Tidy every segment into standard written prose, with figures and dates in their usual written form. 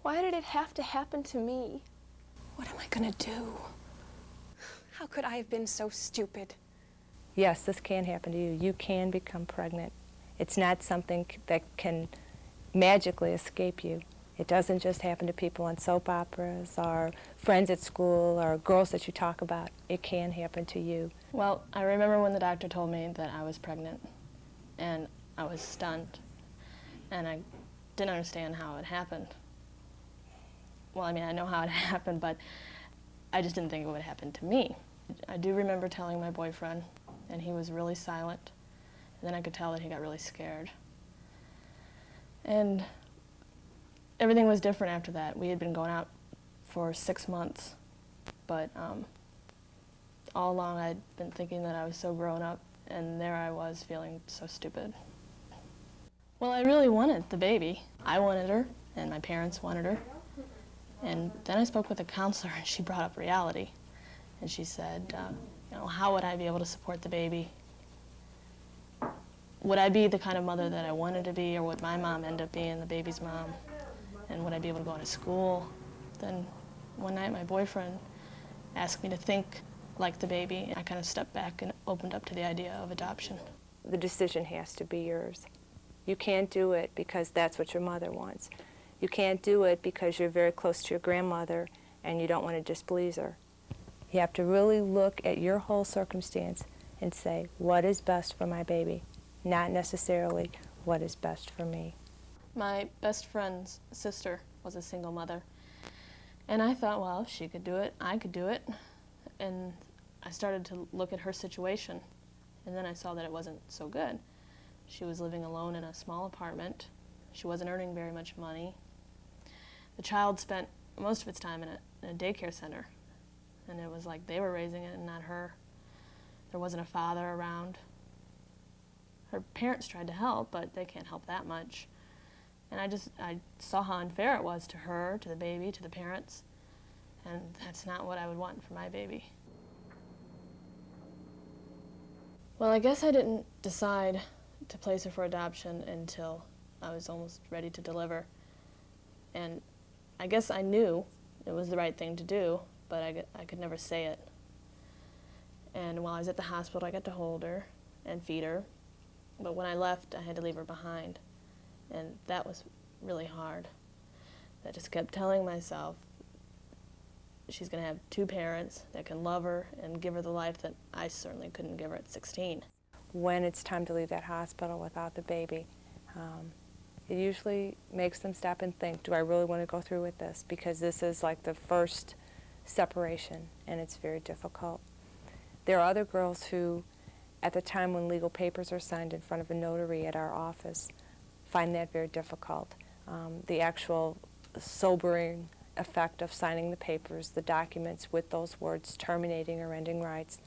Why did it have to happen to me? What am I gonna do? How could I have been so stupid? Yes, this can happen to you. You can become pregnant. It's not something that can magically escape you. It doesn't just happen to people on soap operas or friends at school or girls that you talk about. It can happen to you. Well, I remember when the doctor told me that I was pregnant, and I was stunned, and I didn't understand how it happened. Well, I mean, I know how it happened, but I just didn't think it would happen to me. I do remember telling my boyfriend, and he was really silent, and then I could tell that he got really scared. And everything was different after that. We had been going out for 6 months, but all along I'd been thinking that I was so grown up, and there I was feeling so stupid. Well, I really wanted the baby. I wanted her, and my parents wanted her. And then I spoke with a counselor, and she brought up reality. And she said, how would I be able to support the baby? Would I be the kind of mother that I wanted to be, or would my mom end up being the baby's mom? And would I be able to go to school? Then one night my boyfriend asked me to think like the baby. I kind of stepped back and opened up to the idea of adoption. The decision has to be yours. You can't do it because that's what your mother wants. You can't do it because you're very close to your grandmother and you don't want to displease her. You have to really look at your whole circumstance and say, what is best for my baby? Not necessarily what is best for me. My best friend's sister was a single mother. And I thought, well, if she could do it, I could do it. And I started to look at her situation. And then I saw that it wasn't so good. She was living alone in a small apartment. She wasn't earning very much money. The child spent most of its time in a daycare center. And it was like they were raising it and not her. There wasn't a father around. Her parents tried to help, but they can't help that much. And I saw how unfair it was to her, to the baby, to the parents. And that's not what I would want for my baby. Well, I guess I didn't decide to place her for adoption until I was almost ready to deliver. And I guess I knew it was the right thing to do, but I could never say it. And while I was at the hospital, I got to hold her and feed her. But when I left, I had to leave her behind. And that was really hard. I just kept telling myself she's going to have 2 parents that can love her and give her the life that I certainly couldn't give her at 16. When it's time to leave that hospital without the baby, it usually makes them stop and think, do I really want to go through with this? Because this is like the first separation, and it's very difficult. There are other girls who, at the time when legal papers are signed in front of a notary at our office, find that very difficult. The actual sobering effect of signing the papers, the documents with those words, terminating or ending rights,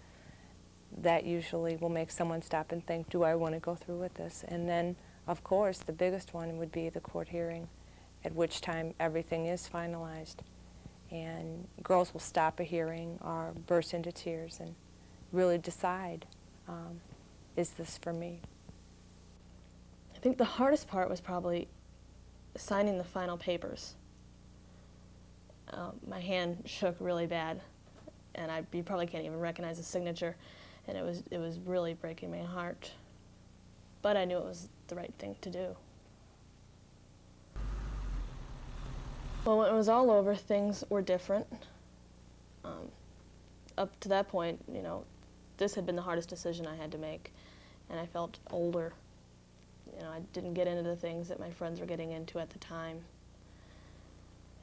that usually will make someone stop and think, do I want to go through with this? And then, of course, the biggest one would be the court hearing, at which time everything is finalized. And girls will stop a hearing or burst into tears and really decide, is this for me? I think the hardest part was probably signing the final papers. My hand shook really bad, and you probably can't even recognize the signature, and it was really breaking my heart. But I knew it was the right thing to do. Well, when it was all over, things were different. Up to that point, this had been the hardest decision I had to make, and I felt older. I didn't get into the things that my friends were getting into at the time.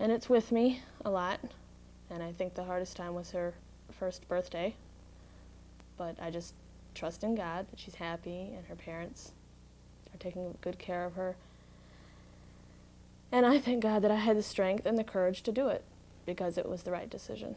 And it's with me a lot, and I think the hardest time was her first birthday. But I just trust in God that she's happy and her parents are taking good care of her. And I thank God that I had the strength and the courage to do it, because it was the right decision.